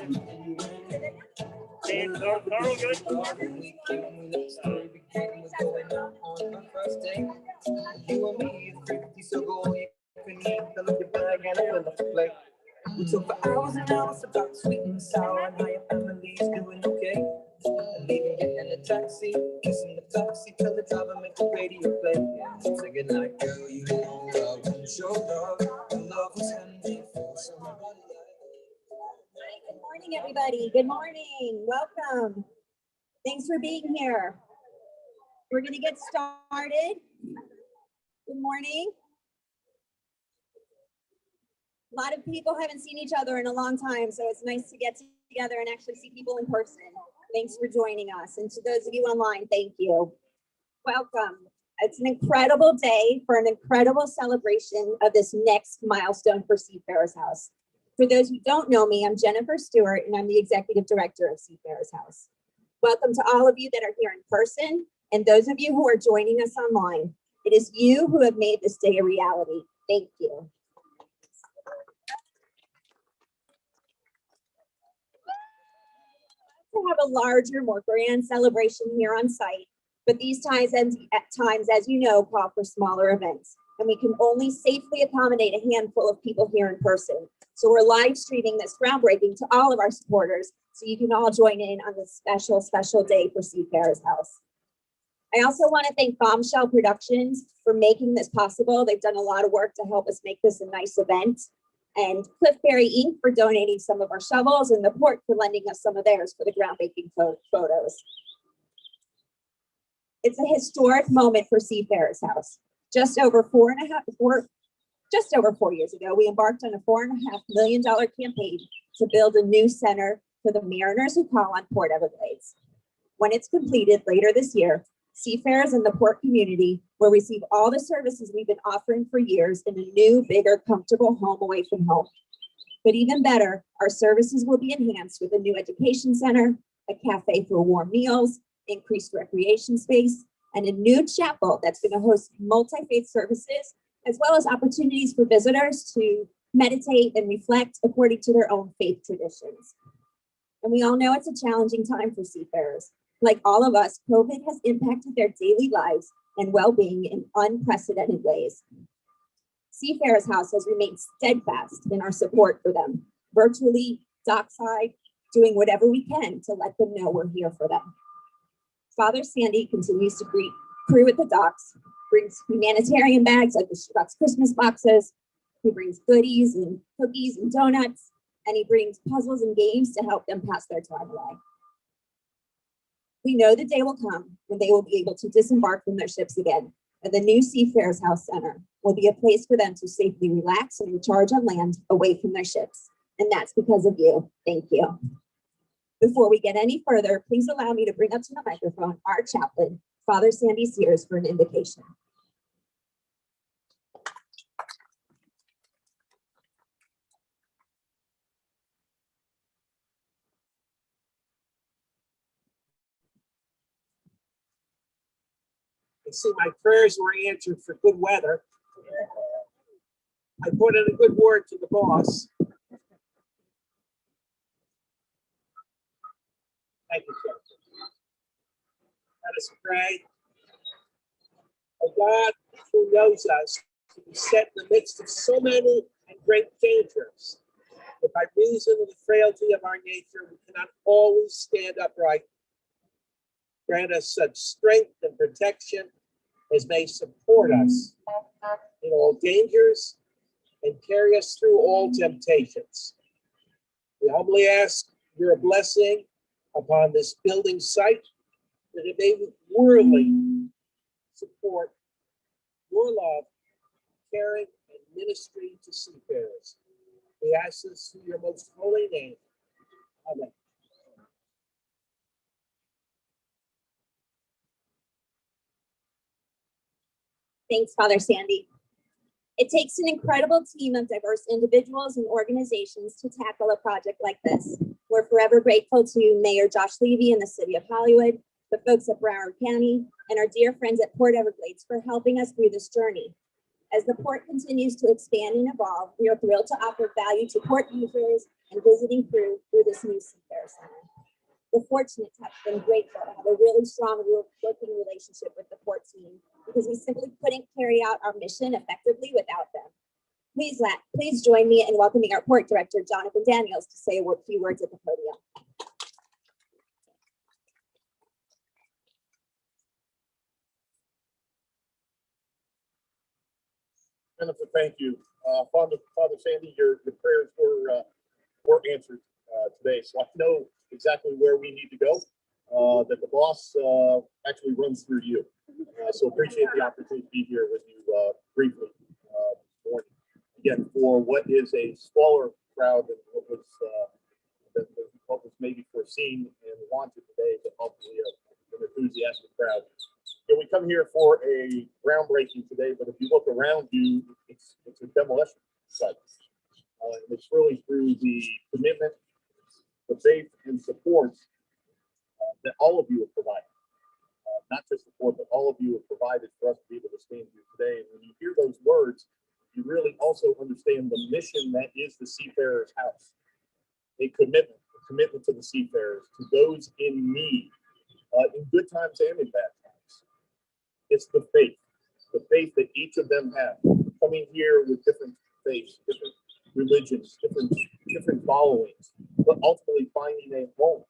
We took for hours and hours about sweet and sour and how your family's doing okay. Leaving it in the taxi, kissing the backseat, tell the driver make the radio play. Say goodnight, girl, you know I won't show love. The love was handmade for somebody. Hi, good morning, everybody. Good morning. Welcome. Thanks for being here. We're going to get started. Good morning. A lot of people haven't seen each other in a long time, so it's nice to get together and actually see people in person. Thanks for joining us. And to those of you online, thank you. Welcome. It's an incredible day for an incredible celebration of this next milestone for Seafarers House. For those who don't know me, I'm Jennifer Stewart, and I'm the Executive Director of Seafarers House. Welcome to all of you that are here in person, and those of you who are joining us online. It is you who have made this day a reality. Thank you. To have a larger, more grand celebration here on site, but these times, as you know, call for smaller events, and we can only safely accommodate a handful of people here in person. So we're live streaming this groundbreaking to all of our supporters, so you can all join in on this special day for Seafarers House. I also want to thank Bombshell Productions for making this possible. They've done a lot of work to help us make this a nice event. And Cliffberry Inc. for donating some of our shovels, and the port for lending us some of theirs for the groundbreaking photos. It's a historic moment for Seafarers House. Just over 4 years ago, we embarked on a $4.5 million campaign to build a new center for the mariners who call on Port Everglades. When it's completed later this year, seafarers in the port community will receive all the services we've been offering for years in a new, bigger, comfortable home away from home. But even better, our services will be enhanced with a new education center, a cafe for warm meals, increased recreation space, and a new chapel that's going to host multi-faith services, as well as opportunities for visitors to meditate and reflect according to their own faith traditions. And we all know it's a challenging time for seafarers. Like all of us, COVID has impacted their daily lives and well-being in unprecedented ways. Seafarers House has remained steadfast in our support for them, virtually, dockside, doing whatever we can to let them know we're here for them. Father Sandy continues to greet crew at the docks, brings humanitarian bags like the Shucks Christmas boxes. He brings goodies and cookies and donuts, and he brings puzzles and games to help them pass their time away. We know the day will come when they will be able to disembark from their ships again, and the new Seafarers House Center will be a place for them to safely relax and recharge on land away from their ships. And that's because of you. Thank you. Before we get any further, please allow me to bring up to the microphone our chaplain, Father Sandy Sears, for an invocation. I see my prayers were answered for good weather. I put in a good word to the boss. Thank you, sir. Let us pray. Oh God, who knows us to be set in the midst of so many and great dangers, that by reason of the frailty of our nature, we cannot always stand upright. Grant us such strength and protection as may support us in all dangers and carry us through all temptations. We humbly ask your blessing upon this building site, that it may worthily support your love, caring, and ministry to seafarers. We ask this through your most holy name. Amen. Thanks, Father Sandy. It takes an incredible team of diverse individuals and organizations to tackle a project like this. We're forever grateful to Mayor Josh Levy and the City of Hollywood, the folks at Broward County, and our dear friends at Port Everglades for helping us through this journey. As the port continues to expand and evolve, we are thrilled to offer value to port users and visiting crew through this new Seafarers Center. We're fortunate to have been grateful to have a really strong working relationship with the port team because we simply couldn't carry out our mission effectively without them. Please join me in welcoming our port director, Jonathan Daniels, to say a few words at the podium. Jennifer, thank you. Father Sandy, your prayers were answered today, so I know exactly where we need to go. That the boss actually runs through you. So appreciate the opportunity to be here with you briefly this morning. Again, for what is a smaller crowd than what was maybe foreseen and wanted today, but hopefully an enthusiastic crowd. Yeah, we come here for a groundbreaking today, but if you look around you, it's a demolition site. It's really through the commitment, the faith, and support that all of you have provided. Not just support, but all of you have provided for us to be able to stand here today. And when you hear those words, you really also understand the mission that is the Seafarers House. A commitment to the seafarers, to those in need, in good times and in bad times. It's the faith that each of them have, coming here with different faiths, different religions, different followings, but ultimately finding a home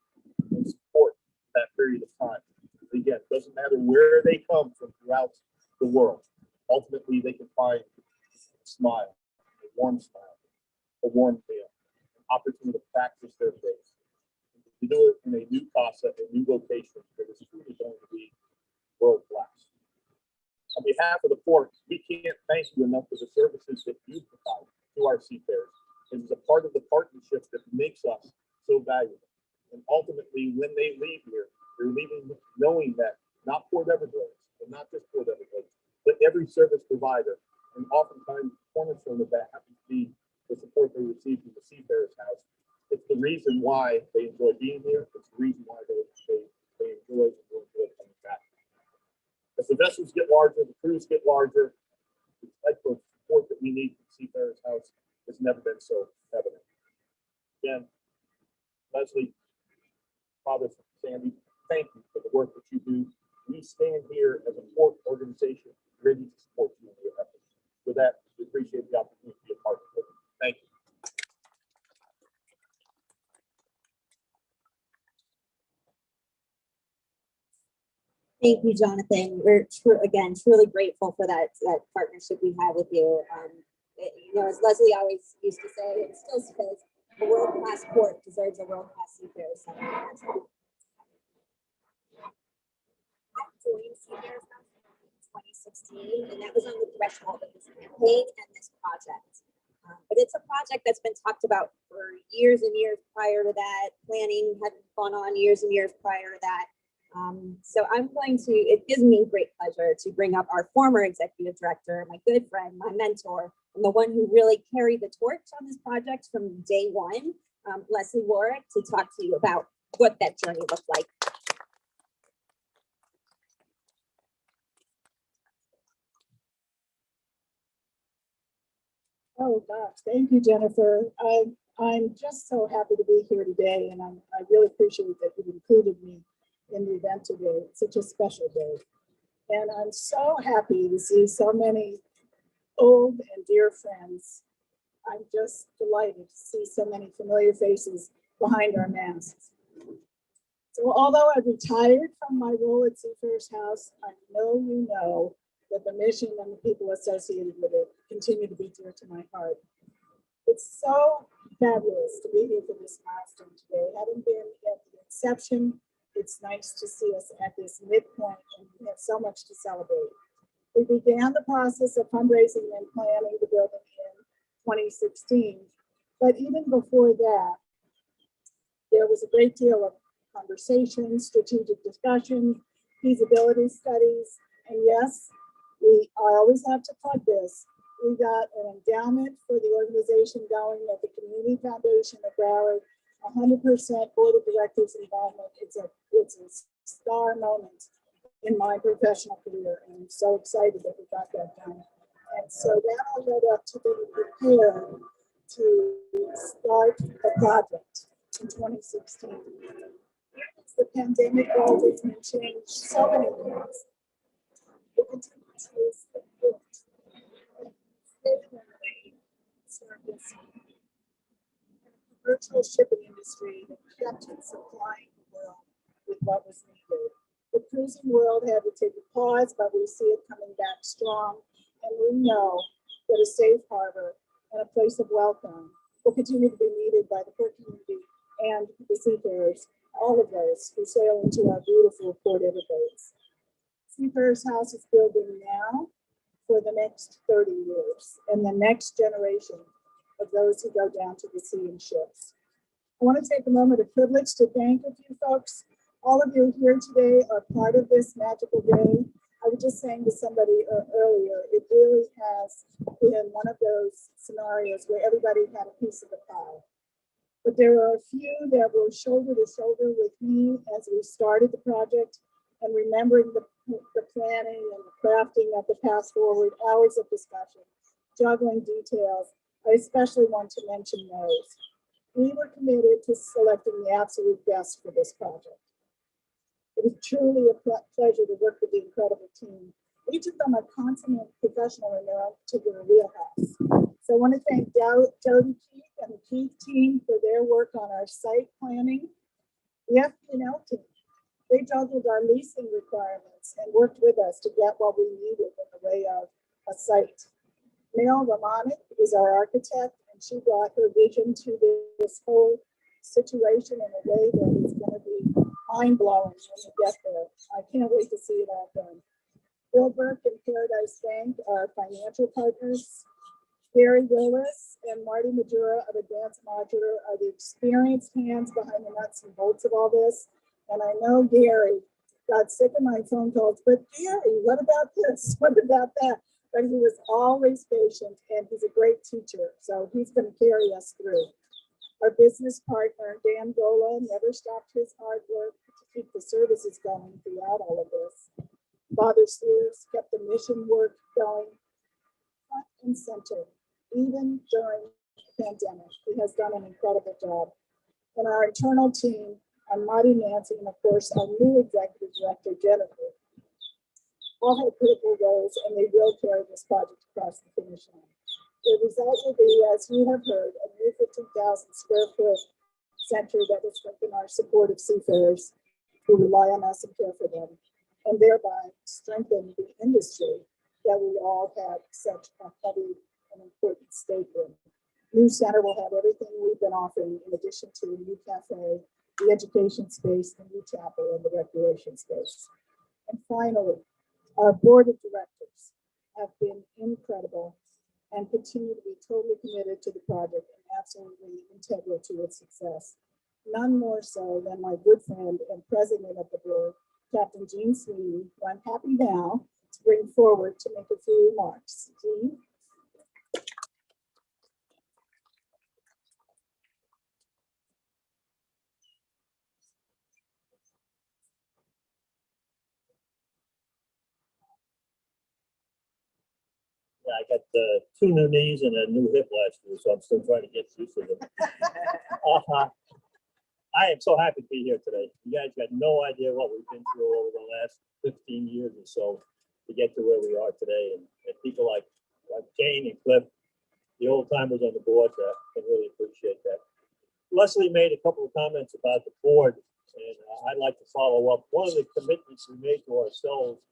and support that period of time. Again, it doesn't matter where they come from throughout the world. Ultimately, they can find a smile, a warm meal, an opportunity to practice their faith. To do it in a new casa, a new location that is truly going to be world class. On behalf of the port, we can't thank you enough for the services that you provide to our seafarers. It is a part of the partnership that makes us so valuable. And ultimately, when they leave here, they're leaving knowing that not Port Everglades, and not just Port Everglades, but every service provider, and oftentimes the cornerstone of that happens to be the support they receive from the Seafarers House. It's the reason why they enjoy being here. It's the reason why they enjoy coming back. As the vessels get larger, the crews get larger, the type of support that we need from Seafarers House has never been so evident. Again, Leslie, Father Sandy, thank you for the work that you do. We stand here as a port organization ready to support you in your efforts. With that, we appreciate the opportunity to be a part of it. Thank you. Thank you, Jonathan. We're truly grateful for that partnership we have with you. As Leslie always used to say, and still says, a world-class port deserves a world-class Seafarers Center. I joined Seafarers House in 2016, and that was on the threshold of this campaign and this project. But it's a project that's been talked about for years and years prior to that. Planning had gone on years and years prior to that. So it gives me great pleasure to bring up our former executive director, my good friend, my mentor, and the one who really carried the torch on this project from day one, Leslie Warwick, to talk to you about what that journey looked like. Oh gosh, thank you, Jennifer. I'm just so happy to be here today, and I really appreciate that you've included me in the event today. It's such a special day. And I'm so happy to see so many old and dear friends. I'm just delighted to see so many familiar faces behind our masks. So although I've retired from my role at Seafarers House, I know you know that the mission and the people associated with it continue to be dear to my heart. It's so fabulous to be here for this milestone today. Having been at the inception, it's nice to see us at this midpoint, and we have so much to celebrate. We began the process of fundraising and planning the building in 2016, but even before that, there was a great deal of conversation, strategic discussion, feasibility studies, and yes, I always have to plug this. We got an endowment for the organization going at the Community Foundation of Broward, 100% board of directors involvement. It's a star moment in my professional career, and I'm so excited that we got that done. And so that all led up to being prepared to start the project in 2016. The pandemic world has been changed so many things. The contingencies that built service, the virtual shipping industry that kept supplying the world with what was needed. The cruising world had to take a pause, but we see it coming back strong. And we know that a safe harbor and a place of welcome will continue to be needed by the port community and the seafarers, all of those who sail into our beautiful Port Everglades. Seafarers House is building now for the next 30 years and the next generation of those who go down to the sea in ships. I want to take a moment of privilege to thank a few folks. All of you here today are part of this magical day. I was just saying to somebody earlier, it really has been one of those scenarios where everybody had a piece of the pie. But there were a few that were shoulder to shoulder with me as we started the project and remembering the planning and the crafting of the path forward, hours of discussion, juggling details. I especially want to mention those. We were committed to selecting the absolute best for this project. It was truly a pleasure to work with the incredible team. Each of them are consummate professional in their own particular wheelhouse. So I want to thank Jody Keith and the Keith team for their work on our site planning. The FP&L team, they juggled our leasing requirements and worked with us to get what we needed in the way of a site. Neil Ramonic is our architect, and she brought her vision to this whole situation in a way that is going to be mind-blowing when you get there. I can't wait to see it all done. Bill Burke and Paradise Bank are financial partners. Gary Willis and Marty Majura of Advanced Modular are the experienced hands behind the nuts and bolts of all this. And I know Gary got sick of my phone calls, but Gary, what about this? What about that? But he was always patient, and he's a great teacher. So he's going to carry us through. Our business partner, Dan Gola, never stopped his hard work to keep the services going throughout all of this. Father Sears kept the mission work going front and center, even during the pandemic. He has done an incredible job. And our internal team, Marty Nancy, and of course, our new executive director, Jennifer, all had critical roles, and they will carry this project across the finish line. The result will be, as you have heard, a new 15,000 square foot center that will strengthen our support of seafarers who rely on us and care for them, and thereby strengthen the industry that we all have such a heavy and important stake in. New center will have everything we've been offering, in addition to a new cafe, the education space, the new chapel, and the recreation space. And finally, our board of directors have been incredible and continue to be totally committed to the project and absolutely integral to its success. None more so than my good friend and president of the board, Captain Gene Sweeney, who I'm happy now to bring forward to make a few remarks. Gene? I got 2 new knees and a new hip last year, so I'm still trying to get used to them. I am so happy to be here today. You guys got no idea what we've been through over the last 15 years or so to get to where we are today. And people like Jane and Cliff, the old timers on the board, can really appreciate that. Leslie made a couple of comments about the board, and I'd like to follow up. One of the commitments we made to ourselves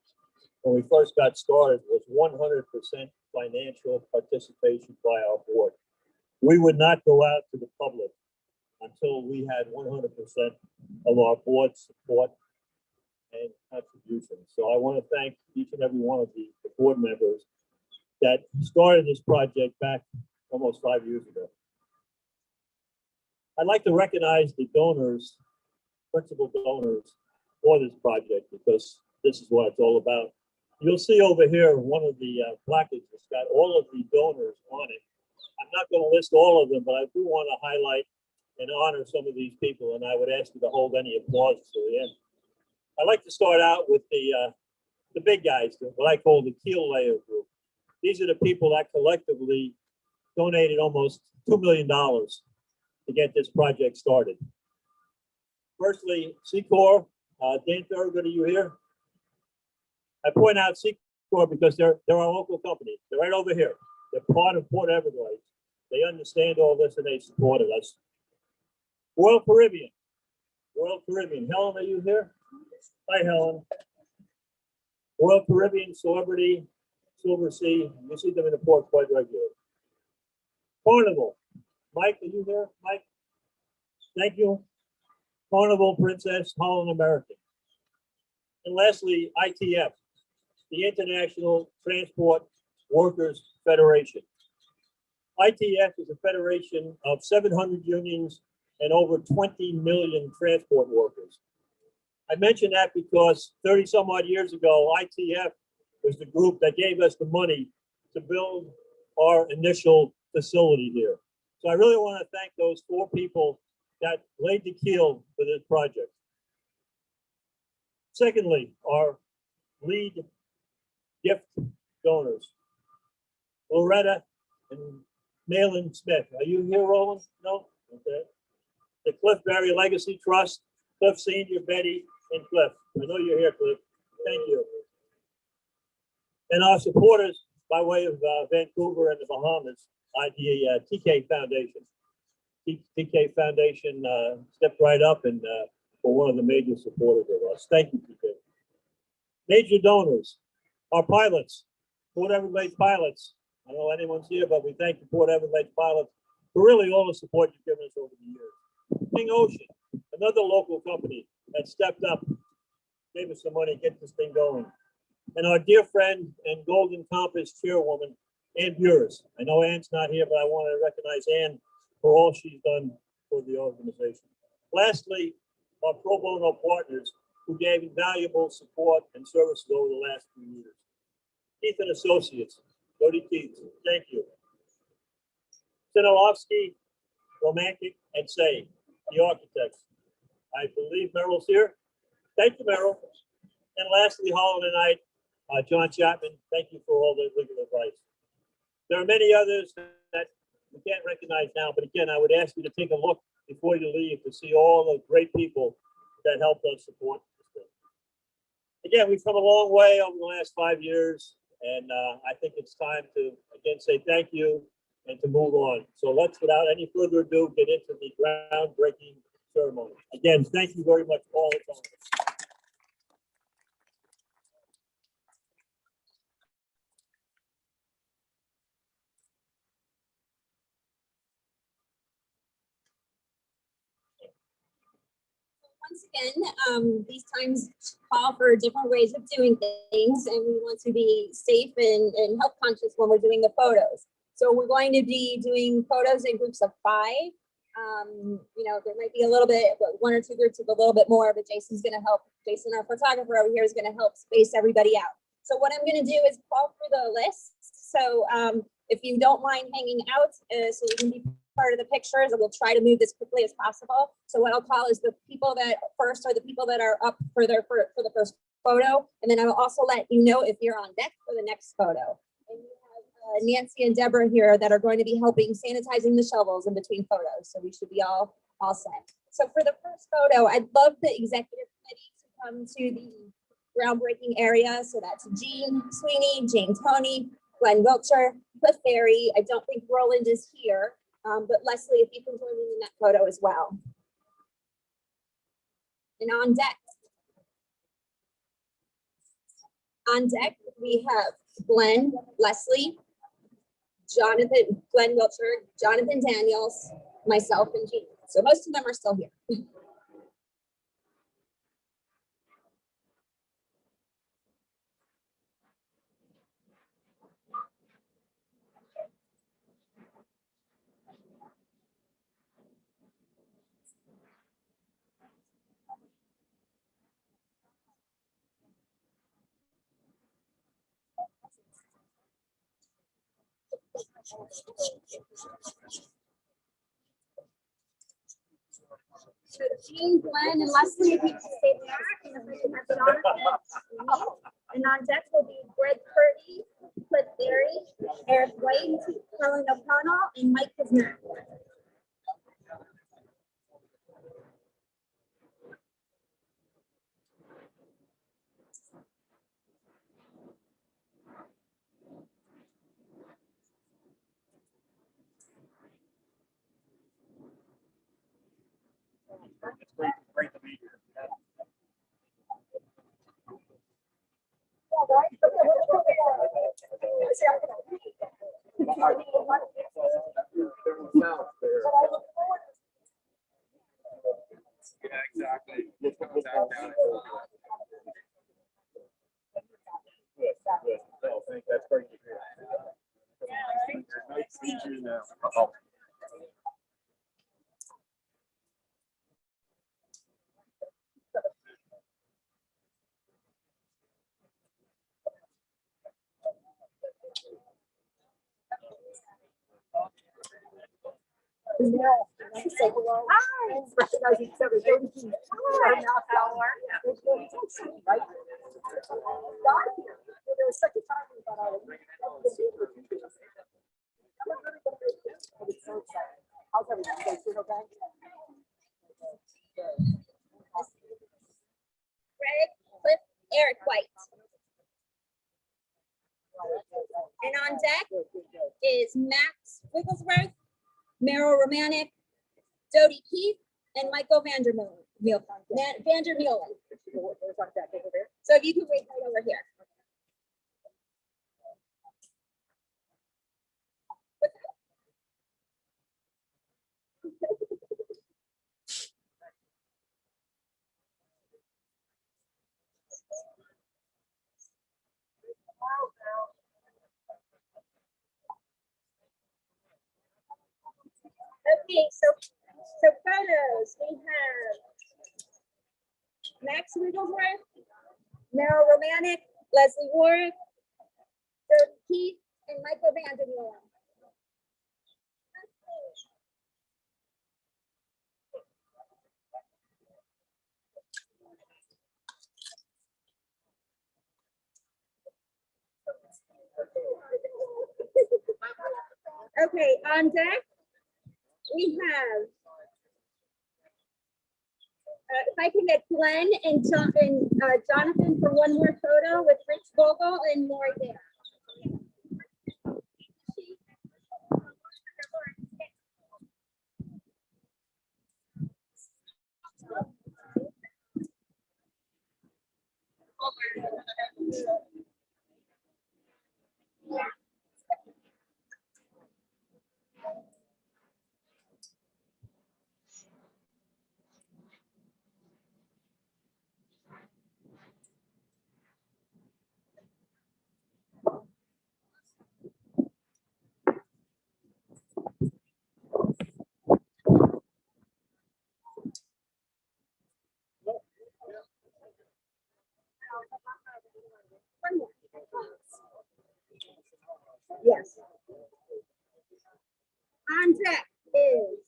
when we first got started was 100% financial participation by our board. We would not go out to the public until we had 100% of our board support and contribution. So I want to thank each and every one of the board members that started this project back almost 5 years ago. I'd like to recognize the donors, principal donors for this project, because this is what it's all about. You'll see over here one of the placards that's got all of the donors on it. I'm not going to list all of them, but I do want to highlight and honor some of these people, and I would ask you to hold any applause to the end. I'd like to start out with the big guys, what I call the keel layer group. These are the people that collectively donated almost $2 million to get this project started. Firstly, Secor, Dan Thurgood, are you here? I point out Secor because they're our local company. They're right over here. They're part of Port Everglades. They understand all this and they supported us. Royal Caribbean. Helen, are you here? Hi, Helen. Royal Caribbean, Celebrity, Silver Sea. You see them in the port quite regularly. Carnival. Mike, are you here? Mike? Thank you. Carnival, Princess, Holland American. And lastly, ITF, the International Transport Workers Federation. ITF is a federation of 700 unions and over 20 million transport workers. I mention that because 30 some odd years ago, ITF was the group that gave us the money to build our initial facility here. So I really want to thank those 4 people that laid the keel for this project. Secondly, our lead gift donors, Loretta and Malin Smith. Are you here, Roland? No? Okay. The Cliff Barry Legacy Trust, Cliff Senior, Betty, and Cliff. I know you're here, Cliff. Thank you. And our supporters by way of Vancouver and the Bahamas, the TK Foundation. TK Foundation stepped right up and for one of the major supporters of us. Thank you, TK. Major donors, our pilots, Port Everglades pilots. I don't know anyone's here, but we thank the Port Everglades pilots for really all the support you've given us over the years. King Ocean, another local company that stepped up, gave us some money to get this thing going. And our dear friend and Golden Compass chairwoman, Ann Burris. I know Ann's not here, but I want to recognize Ann for all she's done for the organization. Lastly, our pro bono partners who gave invaluable support and services over the last few years. Keith and Associates, Jody Keith, thank you. Sinilovsky, Romantic, and Say, the architects. I believe Meryl's here. Thank you, Meryl. And lastly, Holland and I, John Chapman, thank you for all the legal advice. There are many others that we can't recognize now, but again, I would ask you to take a look before you leave to see all the great people that helped us support this thing. Again, we've come a long way over the last 5 years, and I think it's time to, again, say thank you and to move on. So let's, without any further ado, get into the groundbreaking ceremony. Again, thank you very much, Paul. Once again, these times call for different ways of doing things, and we want to be safe and health conscious when we're doing the photos. So we're going to be doing photos in groups of 5. You know, there might be a little bit, 1 or 2 groups with a little bit more, but Jason's going to help. Jason, our photographer over here, is going to help space everybody out. So what I'm going to do is call for the list. So if you don't mind hanging out, so you can be part of the pictures, and we'll try to move as quickly as possible. So what I'll call is the people that first are the people that are up for the first photo, and then I will also let you know if you're on deck for the next photo. And we have Nancy and Deborah here that are going to be helping sanitizing the shovels in between photos. So we should be all set. So for the first photo, I'd love the executive committee to come to the groundbreaking area. So that's Jean Sweeney, Jane Toney, Glenn Wiltshire, Cliff Ferry. I don't think Roland is here. But Leslie, if you can join me in that photo as well. And on deck, we have Glenn, Leslie, Jonathan, Glenn Wiltshire, Jonathan Daniels, myself, and Jean. So most of them are still here. So Jean, Glenn, and Leslie, if you can stay there. And on deck will be Greg Purdy, Cliff Berry, Eric White, Helen O'Connell, and Mike Kisner. It's great to be here. Yeah, exactly. We'll back down. Good, good. No, I think that's great to hear. Nice to meet you now. Uh-oh. Greg, Cliff, Eric White. And on deck is Max Wigglesworth, Meryl Romanek, Dodie Keith, and Michael Vandermeulen. So if you can wait right over here. Okay, so photos, we have Max Wigglesworth, Meryl Romanek, Leslie Warwick, Dodie Keith, and Michael Vandermeulen. Okay, on deck, we have, if I can get Glenn and Jonathan for one more photo with Rich Vogel and Maury there. Yes. On deck is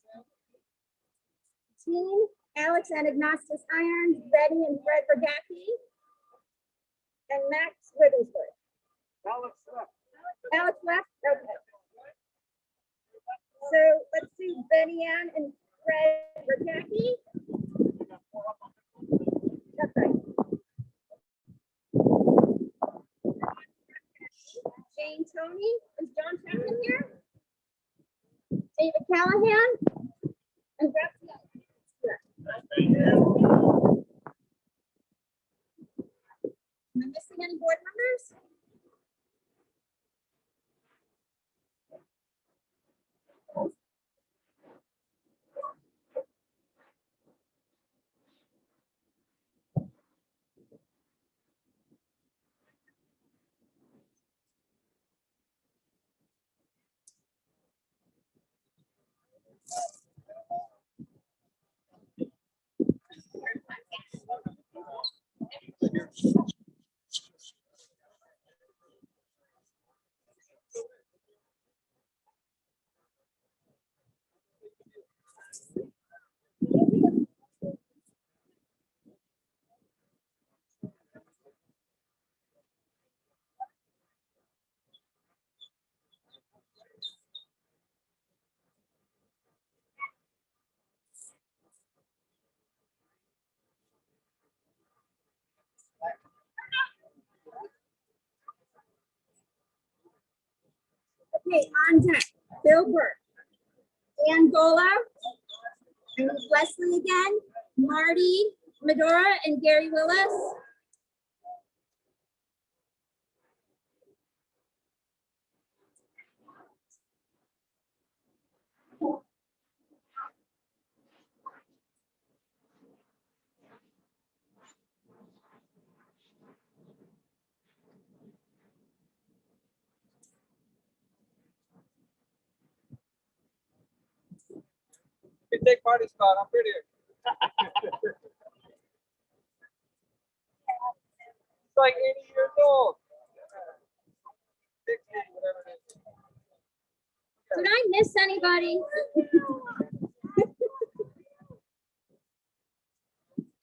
Jean, Alex and Ignatius Irons, Betty and Fred Bergacki, and Max Wigglesworth. Alex left? Okay. So let's do Betty Ann and Fred Bergacki. That's right. Jane Tony, is John Chapman here? David Callahan and Graciela. Am I missing any board members? Okay, on deck, Bill Burke, Dan Gola, and Wesley again, Marty Medora, and Gary Willis. Hey, take party spot. I'm pretty. It's like 80 years old. 60, whatever it is. Did I miss anybody?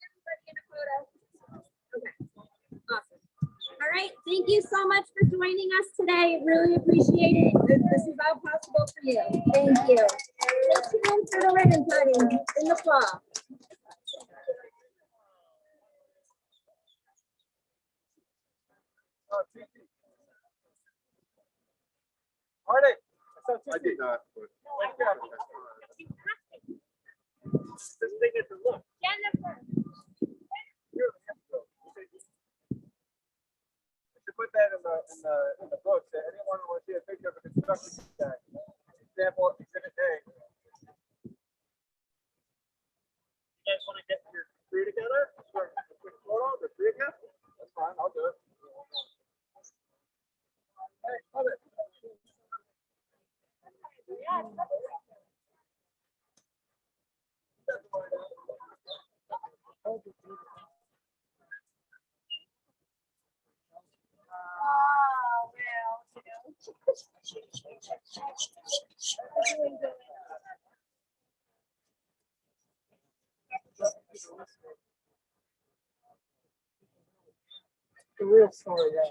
Everybody in a photo? Okay, awesome. All right, thank you so much for joining us today. Really appreciate it. This is all possible for you. Thank you. Stay tuned for the ribbon cutting in the fall. Marty, I did not. But this thing is a look. Jennifer. We should put that in the book. That anyone who wants to see a picture of a construction site. Example, exhibit A. You guys want to get your crew together for a quick photo, the three of you? That's fine, I'll do it. Hey, love it. Oh, The real story, yeah.